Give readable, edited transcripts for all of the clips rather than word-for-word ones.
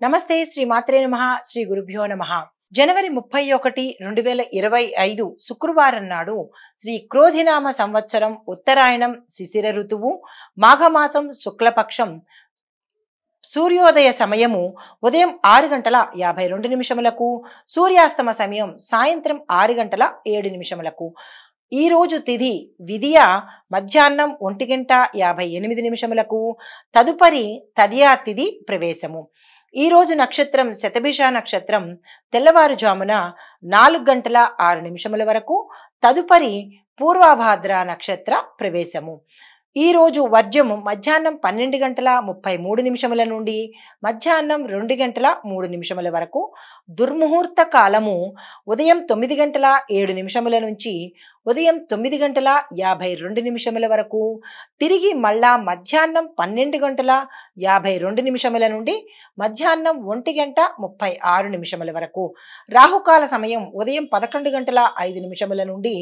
నమస్తే శ్రీ మాత్రే నమః శ్రీ గురుభ్యో నమః. జనవరి 31, 2025 శుక్రవారం నాడు శ్రీ క్రోధినామ సంవత్సరం ఉత్తరాయణం శిశిర ఋతువు మాఘమాసం శుక్లపక్షం సూర్యోదయ సమయము ఉదయం 6:52 సూర్యాస్తమ సమయం సాయంత్రం 6:07. ఈ రోజు తిథి విదియ మధ్యాహ్నం 1:58 తదుపరి తదియా తిథి ప్రవేశము. ఈ రోజు నక్షత్రం శతభిష నక్షత్రం తెల్లవారుజామున 4:06 వరకు తదుపరి పూర్వభాద్ర నక్షత్ర ప్రవేశము. ఈ రోజు వర్జము మధ్యాహ్నం 12:33 నుండి మధ్యాహ్నం 2:03 వరకు. దుర్ముహూర్త కాలము ఉదయం 9:07 నుంచి ఉదయం 9:52 వరకు. తిరిగి మళ్ళా మధ్యాహ్నం 12:52 నుండి మధ్యాహ్నం 1:36 వరకు. రాహుకాల సమయం ఉదయం 11:05 నుండి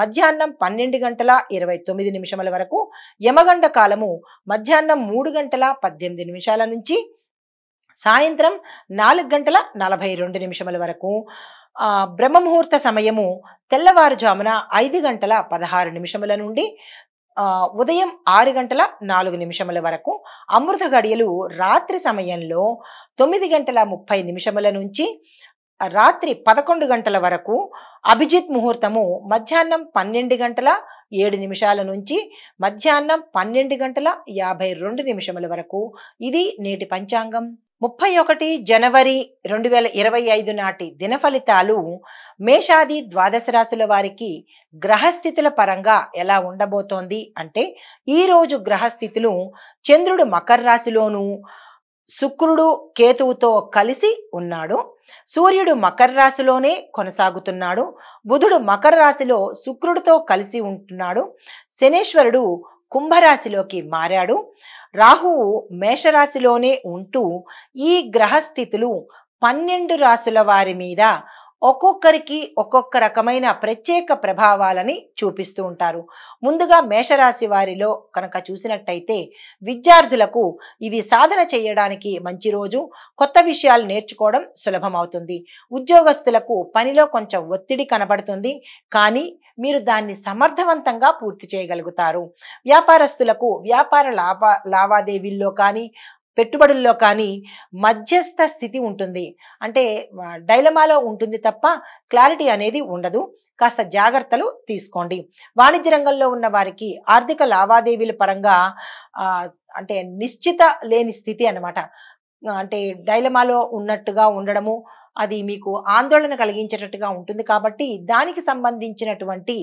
మధ్యాహ్నం 12:29 వరకు. యమగండ కాలము మధ్యాహ్నం 3:18 నుంచి సాయంత్రం 4:42 వరకు. బ్రహ్మముహూర్త సమయము తెల్లవారుజామున 5:16 నుండి ఉదయం 6:04 వరకు. అమృత గడియలు రాత్రి సమయంలో 9:30 నుంచి రాత్రి 11 గంటల వరకు. అభిజిత్ ముహూర్తము మధ్యాహ్నం 12:07 నుంచి మధ్యాహ్నం 12:52 వరకు. ఇది నేటి పంచాంగం. 31 జనవరి 2025 నాటి దిన ఫలితాలు. మేషాది ద్వాదశ రాశుల వారికి గ్రహస్థితుల పరంగా ఎలా ఉండబోతోంది అంటే, ఈ రోజు గ్రహస్థితులు చంద్రుడు మకర రాశిలోను శుక్రుడు కేతువుతో కలిసి ఉన్నాడు. సూర్యుడు మకర రాశిలోనే కొనసాగుతున్నాడు. బుధుడు మకర రాశిలో శుక్రుడితో కలిసి ఉంటున్నాడు. శనేశ్వరుడు కుంభరాశిలోకి మారాడు. రాహువు మేషరాశిలోనే ఉంటూ ఈ గ్రహస్థితులు 12 రాశుల వారి మీద ఒక్కొక్కరికి ఒక్కొక్క రకమైన ప్రత్యేక ప్రభావాలని చూపిస్తూ ఉంటారు. ముందుగా మేషరాశి వారిలో కనుక చూసినట్టయితే విద్యార్థులకు ఇది సాధన చేయడానికి మంచి రోజు. కొత్త విషయాలు నేర్చుకోవడం సులభమవుతుంది. ఉద్యోగస్తులకు పనిలో కొంచెం ఒత్తిడి కనబడుతుంది, కానీ మీరు దాన్ని సమర్థవంతంగా పూర్తి చేయగలుగుతారు. వ్యాపారస్తులకు వ్యాపార లావాదేవీల్లో కానీ పెట్టుబడుల్లో కానీ మధ్యస్థ స్థితి ఉంటుంది. అంటే డైలమాలో ఉంటుంది తప్ప క్లారిటీ అనేది ఉండదు. కాస్త జాగ్రత్తలు తీసుకోండి. వాణిజ్య రంగంలో ఉన్న వారికి ఆర్థిక లావాదేవీల పరంగా అంటే నిశ్చిత లేని స్థితి అన్నమాట. అంటే డైలమాలో ఉన్నట్టుగా ఉండడము అది మీకు ఆందోళన కలిగించేటట్టుగా ఉంటుంది. కాబట్టి దానికి సంబంధించినటువంటి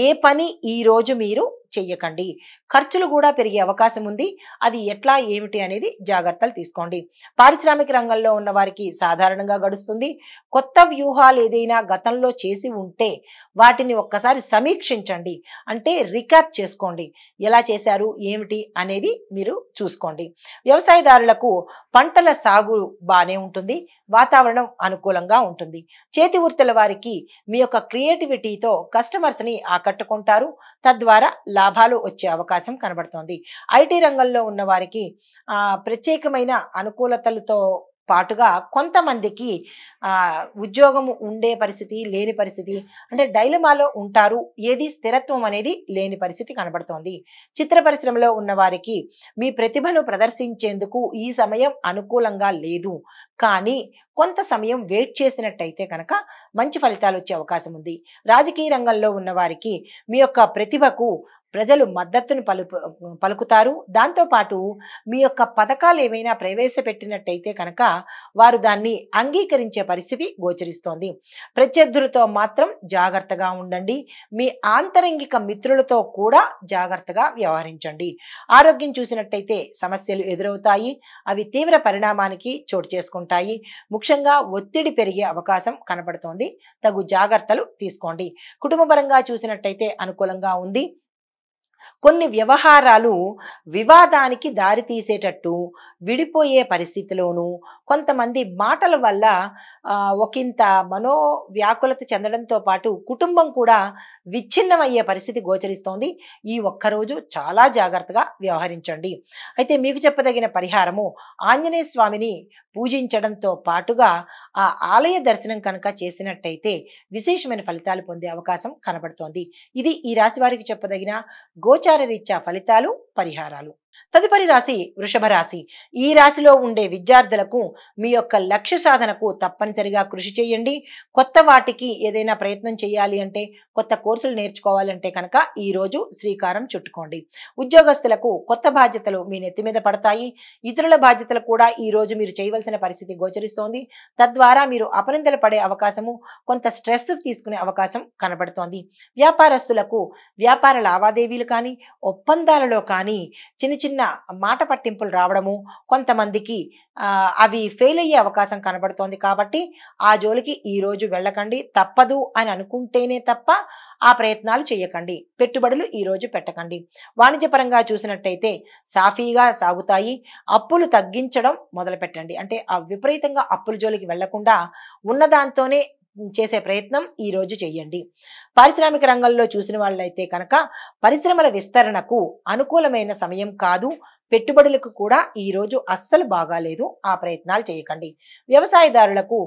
ఏ పని ఈ రోజు మీరు చెయ్యకండి. ఖర్చులు కూడా పెరిగే అవకాశం ఉంది. అది ఎట్లా ఏమిటి అనేది జాగ్రత్తలు తీసుకోండి. పారిశ్రామిక రంగంలో ఉన్న వారికి సాధారణంగా గడుస్తుంది. కొత్త వ్యూహాలు ఏదైనా గతంలో చేసి ఉంటే వాటిని ఒక్కసారి సమీక్షించండి. అంటే రికాప్ చేసుకోండి. ఎలా చేశారు ఏమిటి అనేది మీరు చూసుకోండి. వ్యవసాయదారులకు పంటల సాగు బానే ఉంటుంది. వాతావరణం అనుకూలంగా ఉంటుంది. చేతి వృత్తుల వారికి మీ యొక్క క్రియేటివిటీతో కస్టమర్స్ ని ఆకట్టుకుంటారు. తద్వారా లాభాలు వచ్చే అవకాశం కనబడుతోంది. ఐటీ రంగంలో ఉన్న వారికి ప్రత్యేకమైన అనుకూలతలతో పాటుగా కొంతమందికి ఉద్యోగం ఉండే పరిస్థితి లేని పరిస్థితి, అంటే డైలమాలో ఉంటారు. ఏది స్థిరత్వం అనేది లేని పరిస్థితి కనబడుతోంది. చిత్ర పరిశ్రమలో ఉన్న వారికి మీ ప్రతిభను ప్రదర్శించేందుకు ఈ సమయం అనుకూలంగా లేదు, కానీ కొంత సమయం వెయిట్ చేసినట్టయితే కనుక మంచి ఫలితాలు వచ్చే అవకాశం ఉంది. రాజకీయ రంగంలో ఉన్న వారికి మీ యొక్క ప్రతిభకు ప్రజలు మద్దతును పలుకుతారు. దాంతోపాటు మీ యొక్క పథకాలు ఏమైనా ప్రవేశపెట్టినట్టయితే కనుక వారు దాన్ని అంగీకరించే పరిస్థితి గోచరిస్తోంది. ప్రత్యర్థులతో మాత్రం జాగ్రత్తగా ఉండండి. మీ ఆంతరంగిక మిత్రులతో కూడా జాగ్రత్తగా వ్యవహరించండి. ఆరోగ్యం చూసినట్టయితే సమస్యలు ఎదురవుతాయి. అవి తీవ్ర పరిణామానికి చోటు చేసుకుంటాయి. ముఖ్యంగా ఒత్తిడి పెరిగే అవకాశం కనపడుతోంది. తగు జాగ్రత్తలు తీసుకోండి. కుటుంబపరంగా చూసినట్టయితే అనుకూలంగా ఉంది. కొన్ని వ్యవహారాలు వివాదానికి దారి తీసేటట్టు విడిపోయే పరిస్థితిలోనూ, కొంతమంది మాటల వల్ల ఒకంత మనోవ్యాకులత చెందడంతో పాటు కుటుంబం కూడా విచ్ఛిన్నమయ్యే పరిస్థితి గోచరిస్తోంది. ఈ ఒక్కరోజు చాలా జాగ్రత్తగా వ్యవహరించండి. అయితే మీకు చెప్పదగిన పరిహారము ఆంజనేయ స్వామిని పూజించడంతో పాటుగా ఆ ఆలయ దర్శనం కనుక చేసినట్టయితే విశేషమైన ఫలితాలు పొందే అవకాశం కనబడుతోంది. ఇది ఈ రాశి వారికి చెప్పదగిన గోచార రీత్యా ఫలితాలు, పరిహారాలు. తదుపరి రాశి వృషభ రాశి. ఈ రాశిలో ఉండే విద్యార్థులకు మీ యొక్క లక్ష్య సాధనకు తప్పనిసరిగా కృషి చేయండి. కొత్త వాటికి ఏదైనా ప్రయత్నం చేయాలి అంటే, కొత్త కోర్సులు నేర్చుకోవాలంటే కనుక ఈ రోజు శ్రీకారం చుట్టుకోండి. ఉద్యోగస్తులకు కొత్త బాధ్యతలు మీ నెత్తి మీద పడతాయి. ఇతరుల బాధ్యతలు కూడా ఈ రోజు మీరు చేయవలసిన పరిస్థితి గోచరిస్తోంది. తద్వారా మీరు అపనిందలు పడే అవకాశము, కొంత స్ట్రెస్ తీసుకునే అవకాశం కనబడుతోంది. వ్యాపారస్తులకు వ్యాపార లావాదేవీలు కానీ, ఒప్పందాలలో కానీ చిన్న మాట పట్టింపులు రావడము, కొంతమందికి అవి ఫెయిల్ అయ్యే అవకాశం కనబడుతోంది. కాబట్టి ఆ జోలికి ఈ రోజు వెళ్ళకండి. తప్పదు అని అనుకుంటేనే తప్ప ఆ ప్రయత్నాలు చేయకండి. పెట్టుబడులు ఈ రోజు పెట్టకండి. వాణిజ్యపరంగా చూసినట్టయితే సాఫీగా సాగుతాయి. అప్పులు తగ్గించడం మొదలు పెట్టండి. అంటే ఆ విపరీతంగా అప్పుల జోలికి వెళ్లకుండా ఉన్నదాంతోనే చేసే ప్రయత్నం ఈ రోజు చేయండి. పారిశ్రామిక రంగంలో చూసిన వాళ్ళైతే కనుక పరిశ్రమల విస్తరణకు అనుకూలమైన సమయం కాదు. పెట్టుబడులకు కూడా ఈ రోజు అస్సలు బాగాలేదు. ఆ ప్రయత్నాలు చేయకండి. వ్యవసాయదారులకు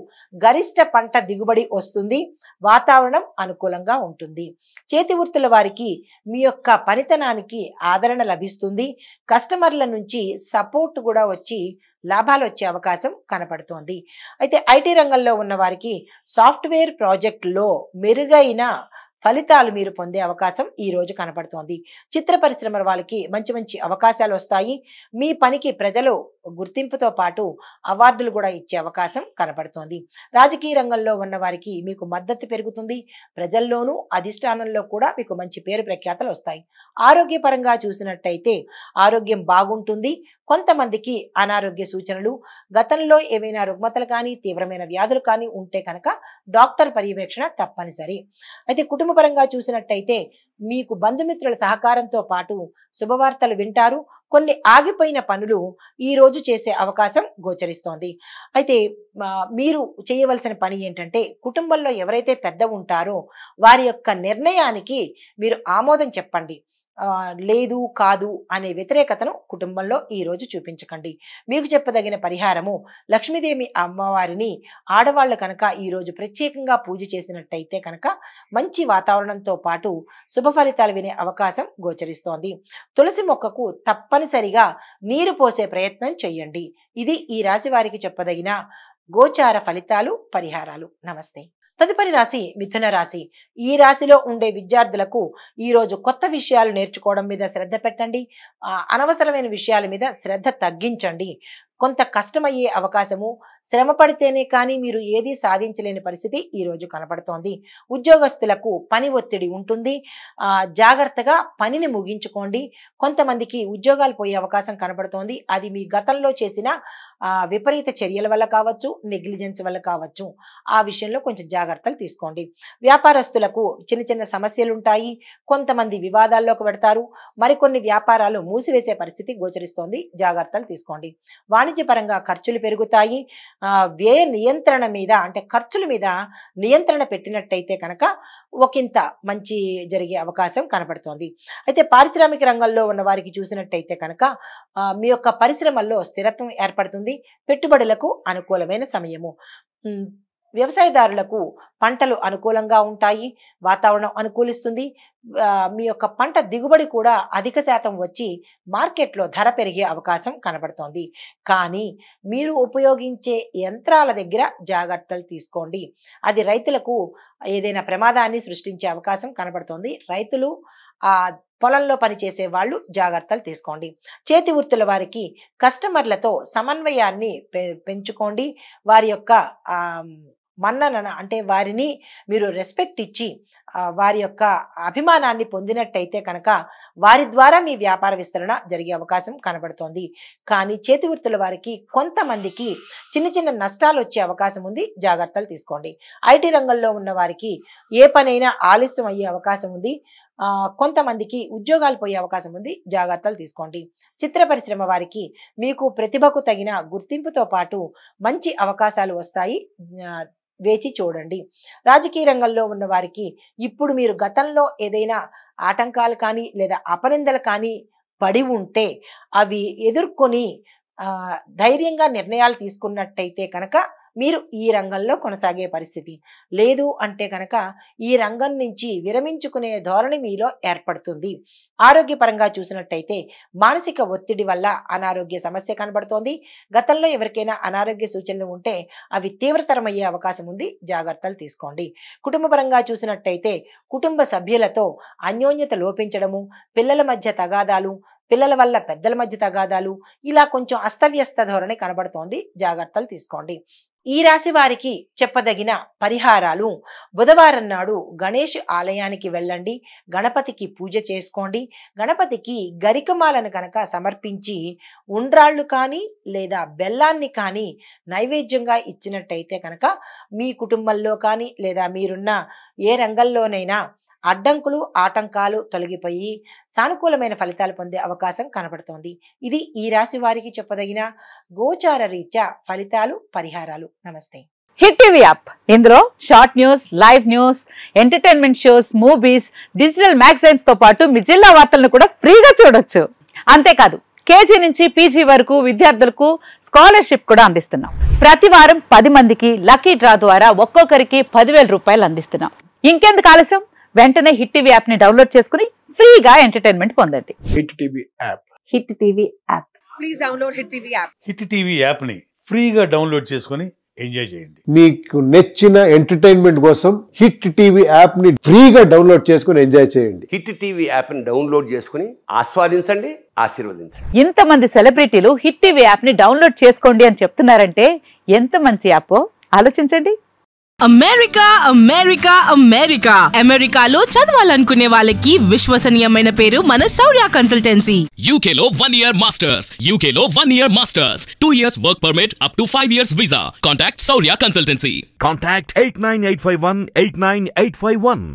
గరిష్ట పంట దిగుబడి వస్తుంది. వాతావరణం అనుకూలంగా ఉంటుంది. చేతి వృత్తుల వారికి మీ యొక్క పనితనానికి ఆదరణ లభిస్తుంది. కస్టమర్ల నుంచి సపోర్ట్ కూడా వచ్చి లాభాలు వచ్చే అవకాశం కనపడుతోంది. అయితే ఐటీ రంగంలో ఉన్న వారికి సాఫ్ట్వేర్ ప్రాజెక్టులో మెరుగైన ఫలితాలు మీరు పొందే అవకాశం ఈ రోజు కనపడుతోంది. చిత్ర పరిశ్రమల వాళ్ళకి మంచి అవకాశాలు వస్తాయి. మీ పనికి ప్రజలు గుర్తింపుతో పాటు అవార్డులు కూడా ఇచ్చే అవకాశం కనపడుతోంది. రాజకీయ రంగంలో ఉన్న వారికి మీకు మద్దతు పెరుగుతుంది. ప్రజల్లోనూ అధిష్టానంలో కూడా మీకు మంచి పేరు ప్రఖ్యాతలు వస్తాయి. ఆరోగ్యపరంగా చూసినట్టయితే ఆరోగ్యం బాగుంటుంది. కొంతమందికి అనారోగ్య సూచనలు, గతంలో ఏవైనా రుగ్మతలు కానీ, తీవ్రమైన వ్యాధులు కానీ ఉంటే కనుక డాక్టర్ పర్యవేక్షణ తప్పనిసరి. అయితే కుటుంబపరంగా చూసినట్టయితే మీకు బంధుమిత్రుల సహకారంతో పాటు శుభవార్తలు వింటారు. కొన్ని ఆగిపోయిన పనులు ఈ రోజు చేసే అవకాశం గోచరిస్తోంది. అయితే మీరు చేయవలసిన పని ఏంటంటే, కుటుంబంలో ఎవరైతే పెద్ద ఉంటారో వారి యొక్క నిర్ణయానికి మీరు ఆమోదం చెప్పండి. లేదు కాదు అనే వ్యతిరేకతను కుటుంబంలో ఈ రోజు చూపించకండి. మీకు చెప్పదగిన పరిహారము లక్ష్మీదేవి అమ్మవారిని ఆడవాళ్ళు కనుక ఈ రోజు ప్రత్యేకంగా పూజ చేసినట్టయితే కనుక మంచి వాతావరణంతో పాటు శుభ ఫలితాలు వినే అవకాశం గోచరిస్తోంది. తులసి మొక్కకు తప్పనిసరిగా నీరు పోసే ప్రయత్నం చేయండి. ఇది ఈ రాశి వారికి చెప్పదగిన గోచార ఫలితాలు, పరిహారాలు. నమస్తే. తదుపరి రాశి మిథున రాశి. ఈ రాశిలో ఉండే విద్యార్థులకు ఈ రోజు కొత్త విషయాలు నేర్చుకోవడం మీద శ్రద్ధ పెట్టండి. అనవసరమైన విషయాల మీద శ్రద్ధ తగ్గించండి. కొంత కష్టమయ్యే అవకాశము, శ్రమ పడితేనే కానీ మీరు ఏది సాధించలేని పరిస్థితి ఈ రోజు కనపడుతోంది. ఉద్యోగస్తులకు పని ఒత్తిడి ఉంటుంది. జాగ్రత్తగా పనిని ముగించుకోండి. కొంతమందికి ఉద్యోగాలు పోయే అవకాశం కనపడుతోంది. అది మీ గతంలో చేసిన విపరీత చర్యల వల్ల కావచ్చు, నెగ్లిజెన్స్ వల్ల కావచ్చు. ఆ విషయంలో కొంచెం జాగ్రత్తలు తీసుకోండి. వ్యాపారస్తులకు చిన్న సమస్యలు ఉంటాయి. కొంతమంది వివాదాల్లోకి పెడతారు. మరికొన్ని వ్యాపారాలు మూసివేసే పరిస్థితి గోచరిస్తోంది. జాగ్రత్తలు తీసుకోండి. వాణిజ్యపరంగా ఖర్చులు పెరుగుతాయి. వ్యయ నియంత్రణ మీద, అంటే ఖర్చుల మీద నియంత్రణ పెట్టినట్టయితే కనుక ఒకంత మంచి జరిగే అవకాశం కనపడుతోంది. అయితే పారిశ్రామిక రంగంలో ఉన్న వారికి చూసినట్టయితే కనుక మీ యొక్క పరిశ్రమల్లో స్థిరత్వం ఏర్పడుతుంది. పెట్టుబడులకు అనుకూలమైన సమయము. వ్యవసాయదారులకు పంటలు అనుకూలంగా ఉంటాయి. వాతావరణం అనుకూలిస్తుంది. మీ యొక్క పంట దిగుబడి కూడా అధిక శాతం వచ్చి మార్కెట్లో ధర పెరిగే అవకాశం కనబడుతోంది. కానీ మీరు ఉపయోగించే యంత్రాల దగ్గర జాగ్రత్తలు తీసుకోండి. అది రైతులకు ఏదైనా ప్రమాదాన్ని సృష్టించే అవకాశం కనబడుతోంది. రైతులు పొలంలో పనిచేసే వాళ్ళు జాగ్రత్తలు తీసుకోండి. చేతి వృత్తుల వారికి కస్టమర్లతో సమన్వయాన్ని పెంచుకోండి. వారి యొక్క మన్నన, అంటే వారిని మీరు రెస్పెక్ట్ ఇచ్చి వారి యొక్క అభిమానాన్ని పొందినట్టయితే కనుక వారి ద్వారా మీ వ్యాపార విస్తరణ జరిగే అవకాశం కనబడుతోంది. కానీ చేతి వృత్తుల వారికి కొంతమందికి చిన్న నష్టాలు వచ్చే అవకాశం ఉంది. జాగ్రత్తలు తీసుకోండి. ఐటీ రంగంలో ఉన్న వారికి ఏ పనైనా ఆలస్యం అయ్యే అవకాశం ఉంది. కొంతమందికి ఉద్యోగాలు పోయే అవకాశం ఉంది, జాగ్రత్తలు తీసుకోండి. చిత్ర పరిశ్రమ వారికి మీకు ప్రతిభకు తగిన గుర్తింపుతో పాటు మంచి అవకాశాలు వస్తాయి, వేచి చూడండి. రాజకీయ రంగంలో ఉన్న వారికి ఇప్పుడు మీరు గతంలో ఏదైనా ఆటంకాలు కానీ లేదా అపనిందలు కానీ పడి ఉంటే అవి ఎదుర్కొని ధైర్యంగా నిర్ణయాలు తీసుకున్నట్టయితే కనుక మీరు ఈ రంగంలో కొనసాగే పరిస్థితి. లేదు అంటే కనుక ఈ రంగం నుంచి విరమించుకునే ధోరణి మీలో ఏర్పడుతుంది. ఆరోగ్యపరంగా చూసినట్టయితే మానసిక ఒత్తిడి వల్ల అనారోగ్య సమస్య కనబడుతోంది. గతంలో ఎవరికైనా అనారోగ్య సూచనలు ఉంటే అవి తీవ్రతరమయ్యే అవకాశం ఉంది, జాగ్రత్తలు తీసుకోండి. కుటుంబపరంగా చూసినట్టయితే కుటుంబ సభ్యులతో అన్యోన్యత లోపించడము, పిల్లల మధ్య తగాదాలు, పిల్లల వల్ల పెద్దల మధ్య తగాదాలు, ఇలా కొంచెం అస్తవ్యస్త ధోరణి కనబడుతోంది, జాగ్రత్తలు తీసుకోండి. ఈ రాశి వారికి చెప్పదగిన పరిహారాలు: బుధవారం నాడు గణేష్ ఆలయానికి వెళ్ళండి, గణపతికి పూజ చేసుకోండి. గణపతికి గరికమాలను కనుక సమర్పించి ఉండ్రాళ్ళు కానీ లేదా బెల్లాన్ని కానీ నైవేద్యంగా ఇచ్చినట్టయితే కనుక మీ కుటుంబంలో కానీ లేదా మీరున్న ఏ రంగంలోనైనా అడ్డంకులు ఆటంకాలు తొలగిపోయి సానుకూలమైన ఫలితాలు పొందే అవకాశం కనబడుతోంది. ఇది ఈ రాశి వారికి చెప్పదగిన గోచార రీత్యా ఫలితాలు, పరిహారాలు. నమస్తే. హిట్ టీవీ యాప్, ఇందులో short news, live news, entertainment shows, movies, digital magazines తో పాటు మీ జిల్లా వార్తలను కూడా ఫ్రీగా చూడొచ్చు. అంతేకాదు కేజీ నుంచి పీజీ వరకు విద్యార్థులకు స్కాలర్షిప్ కూడా అందిస్తున్నాం. ప్రతి వారం 10 మందికి లక్కీ డ్రా ద్వారా ఒక్కొక్కరికి 10,000 రూపాయలు అందిస్తున్నాం. ఇంకెందుకు ఆలస్యం, వెంటనే హిట్ టీవీ యాప్ ని డౌన్లోడ్ చేసుకుని ఫ్రీగా ఎంటర్టైన్మెంట్ పొందండి. Hit TV app. Hit TV app. Please download hit TV app. Hit TV app ని ఫ్రీగా డౌన్లోడ్ చేసుకుని ఎంజాయ్ చేయండి. మీకు నచ్చిన ఎంటర్టైన్మెంట్ కోసం హిట్ టీవీ యాప్ ని ఫ్రీగా డౌన్లోడ్ చేసుకుని ఎంజాయ్ చేయండి. హిట్ టీవీ యాప్ ని డౌన్లోడ్ చేసుకుని ఆస్వాదించండి, ఆశీర్వదించండి. ఇంతమంది సెలబ్రిటీలు హిట్ టీవీ యాప్ ని డౌన్లోడ్ చేసుకోండి అని చెప్తున్నారంటే ఎంత మంచి యాప్ ఆలోచించండి. అమెరికా అమెరికా అమెరికా అమెరికాలో చదవాలనుకునే వాళ్ళకి విశ్వసనీయమైన పేరు మన శౌర్య కన్సల్టెన్సీ. UK లో 1 year masters, UK లో 1 year masters, 2 years work permit up to 5 years visa. Contact Saurya Consultancy. Contact 89851 89851.